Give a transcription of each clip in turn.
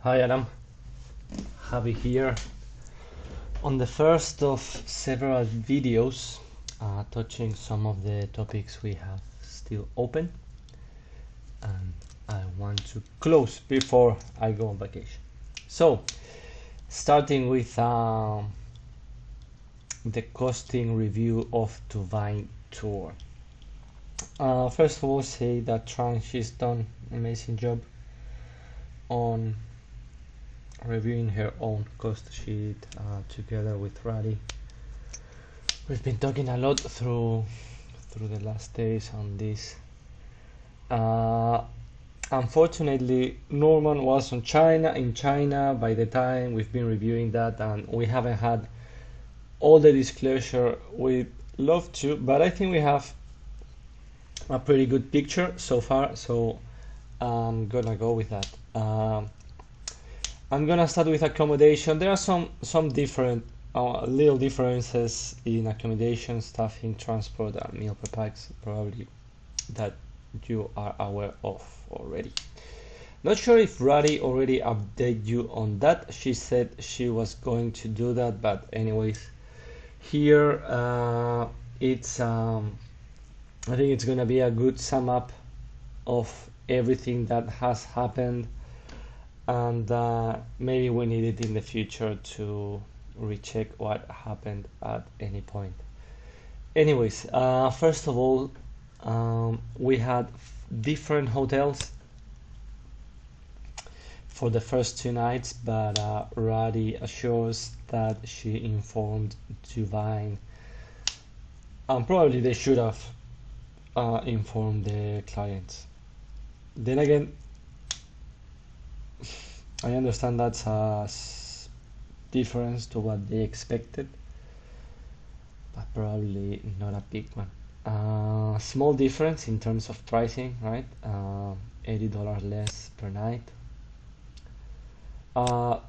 Hi Adam, Javi here on the first of several videos touching some of the topics we have still open, and I want to close before I go on vacation. So, starting with the costing review of Duvine tour. First of all, say that Tranche has done an amazing job on reviewing her own cost sheet together with Radi. We've been talking a lot through the last days on this. Unfortunately, Norman was in China by the time we've been reviewing that, and we haven't had all the disclosure we'd love to, but I think we have a pretty good picture so far, so I'm gonna go with that. I'm gonna start with accommodation. There are some different little differences in accommodation, staffing, transport, and meal per packs, probably that you are aware of already. Not sure if Radi already updated you on that. She said she was going to do that, but anyways, here it's I think it's gonna be a good sum up of everything that has happened, and maybe we need it in the future to recheck what happened at any point. Anyways, first of all, we had different hotels for the first 2 nights, but Radi assures that she informed Duvine, and probably they should have informed the clients. Then again, I understand that's a difference to what they expected, but probably not a big one. Small difference in terms of pricing, right? $80 less per night.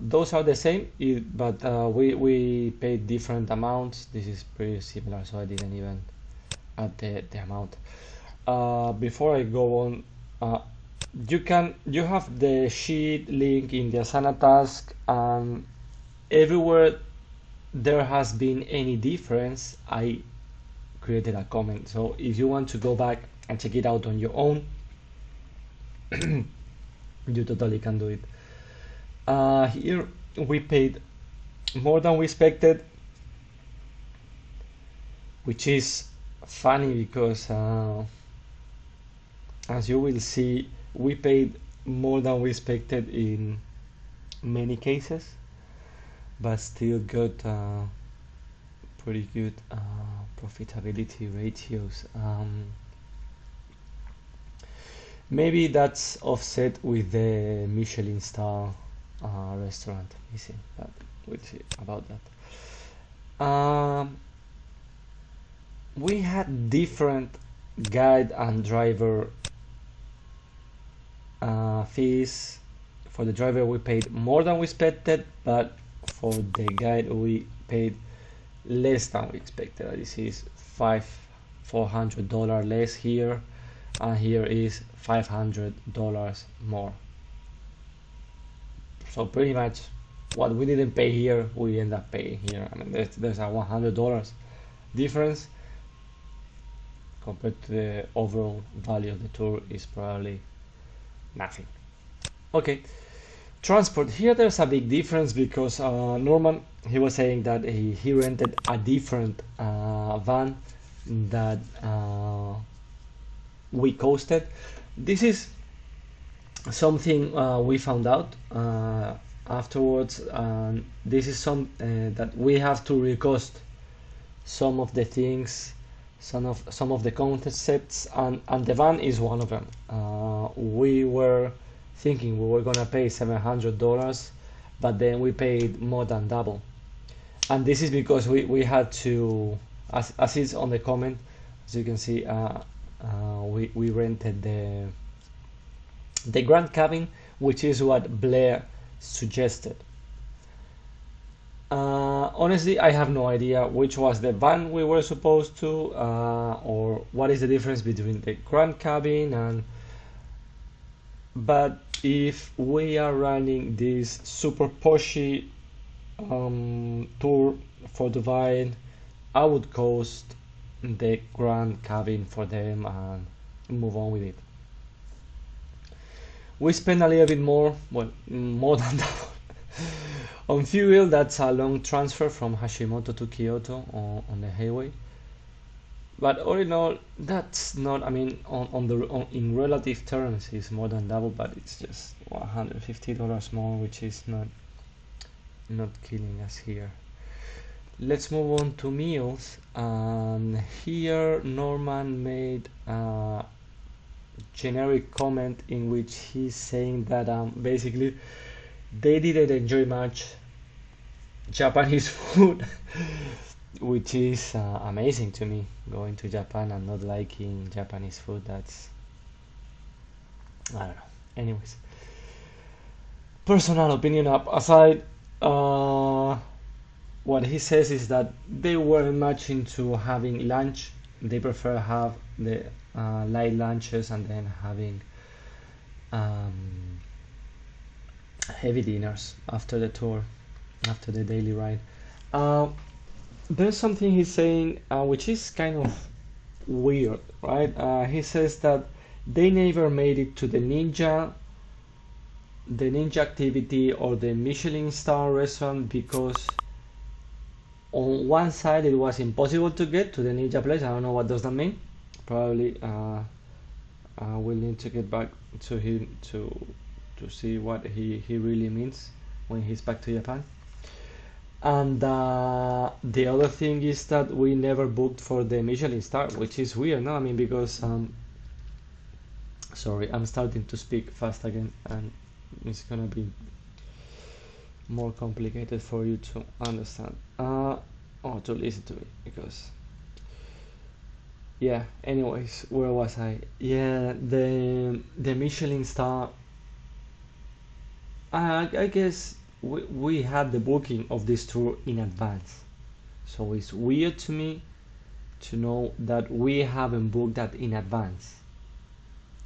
Those are the same, but we paid different amounts. This is pretty similar, so I didn't even add the amount. Before I go on, you have the sheet link in the Asana task, and everywhere there has been any difference, I created a comment. So if you want to go back and check it out on your own, you totally can do it. Here we paid more than we expected, which is funny because as you will see, we paid more than we expected in many cases, but still got pretty good profitability ratios. Maybe that's offset with the Michelin star restaurant missing, but we'll see about that. We had different guide and driver fees. For the driver we paid more than we expected, but for the guide we paid less than we expected. This is $400 less here, and here is $500 more. So pretty much what we didn't pay here, we end up paying here. I mean, there's a $100 difference compared to the overall value of the tour is probably nothing. Okay, transport. Here there's a big difference because Norman, he was saying that he rented a different van that we coasted. This is something we found out afterwards, and this is some that we have to recost some of the things, some of the concepts, and the van is one of them. We were thinking we were gonna pay $700, but then we paid more than double, and this is because we had to, as it's on the comment, as you can see, we rented the grand cabin, which is what Blair suggested. Honestly, I have no idea which was the van we were supposed to, or what is the difference between the grand cabin and. But if we are running this super pushy tour for Duvine, I would cost the grand cabin for them and move on with it. We spend a little bit more, well, more than that on fuel. That's a long transfer from Hashimoto to Kyoto on the highway. But all in all, that's not. I mean, in relative terms, it's more than double, but it's just $150 more, which is not killing us here. Let's move on to meals. And here Norman made a generic comment in which he's saying that basically they didn't enjoy much Japanese food, which is amazing to me. Going to Japan and not liking Japanese food, that's, I don't know. Anyways, personal opinion up aside, what he says is that they weren't much into having lunch. They prefer have the light lunches and then having heavy dinners after the tour, after the daily ride. There's something he's saying which is kind of weird, right? He says that they never made it to the ninja activity or the Michelin star restaurant because on one side it was impossible to get to the ninja place. I don't know what does that mean. Probably we'll need to get back to him to see what he really means when he's back to Japan. And the other thing is that we never booked for the Michelin star, which is weird, no? I mean, because sorry, I'm starting to speak fast again, and it's gonna be more complicated for you to understand or to listen to me, because yeah. Anyways, where was I? Yeah, the Michelin star. I guess we had the booking of this tour in advance, so it's weird to me to know that we haven't booked that in advance.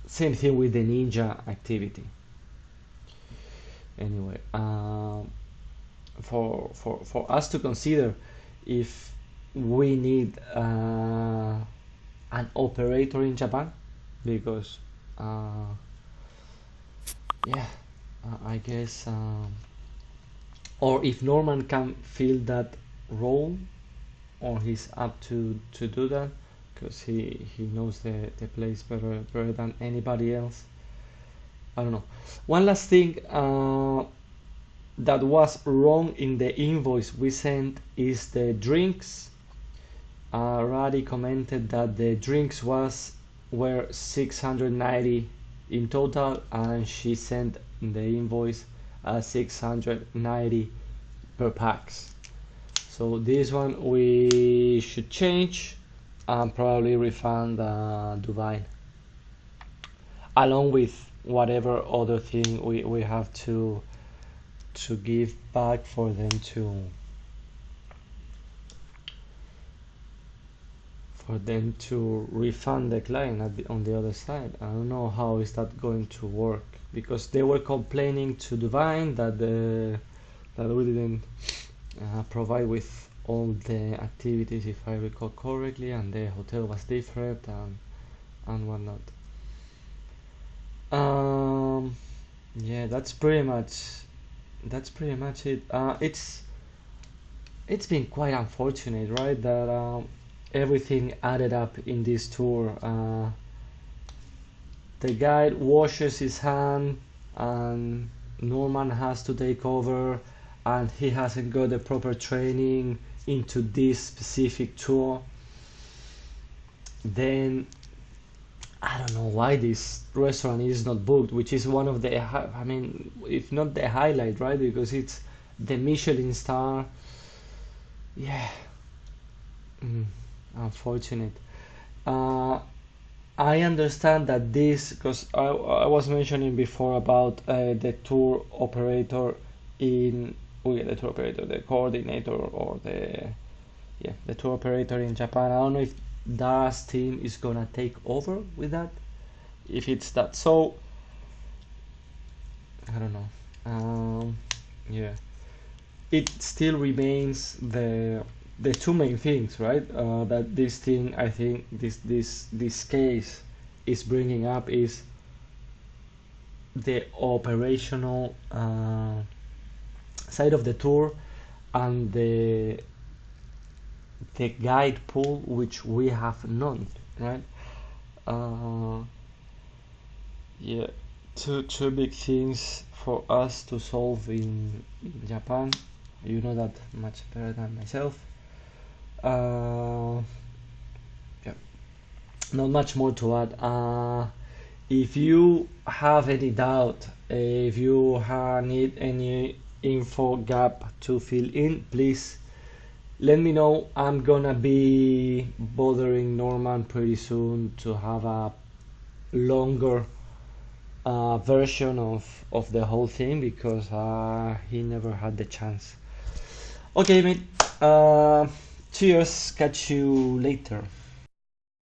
Same thing with the ninja activity. Anyway, for us to consider if we need an operator in Japan, because yeah, I guess, or if Norman can fill that role, or he's up to do that, because he knows the place better than anybody else. I don't know. One last thing that was wrong in the invoice we sent is the drinks. Radi commented that the drinks were 690 in total, and she sent the invoice 690 per pax. So this one we should change and probably refund Duvine, along with whatever other thing we have to give back for them to refund the client on the other side. I don't know how is that going to work, because they were complaining to Duvine that we didn't provide with all the activities, if I recall correctly, and the hotel was different and whatnot. Yeah, that's pretty much it. It's been quite unfortunate, right, that everything added up in this tour. The guide washes his hand and Norman has to take over, and he hasn't got the proper training into this specific tour. Then I don't know why this restaurant is not booked, which is one of the, I mean, if not the highlight, right? Because it's the Michelin star. Yeah, unfortunate. I understand that this, because I was mentioning before about the tour operator the coordinator, or the tour operator in Japan. I don't know if Dara's team is gonna take over with that, if it's that. So I don't know. Yeah, it still remains the two main things, right? That this thing, I think, this case is bringing up is the operational side of the tour and the guide pool, which we have none, right? Uh, yeah, two big things for us to solve in Japan. You know that much better than myself. Uh, yeah, not much more to add. If you have any doubt, if you need any info gap to fill in, please let me know. I'm gonna be bothering Norman pretty soon to have a longer version of the whole thing because he never had the chance. Okay, mate. Cheers. Catch you later.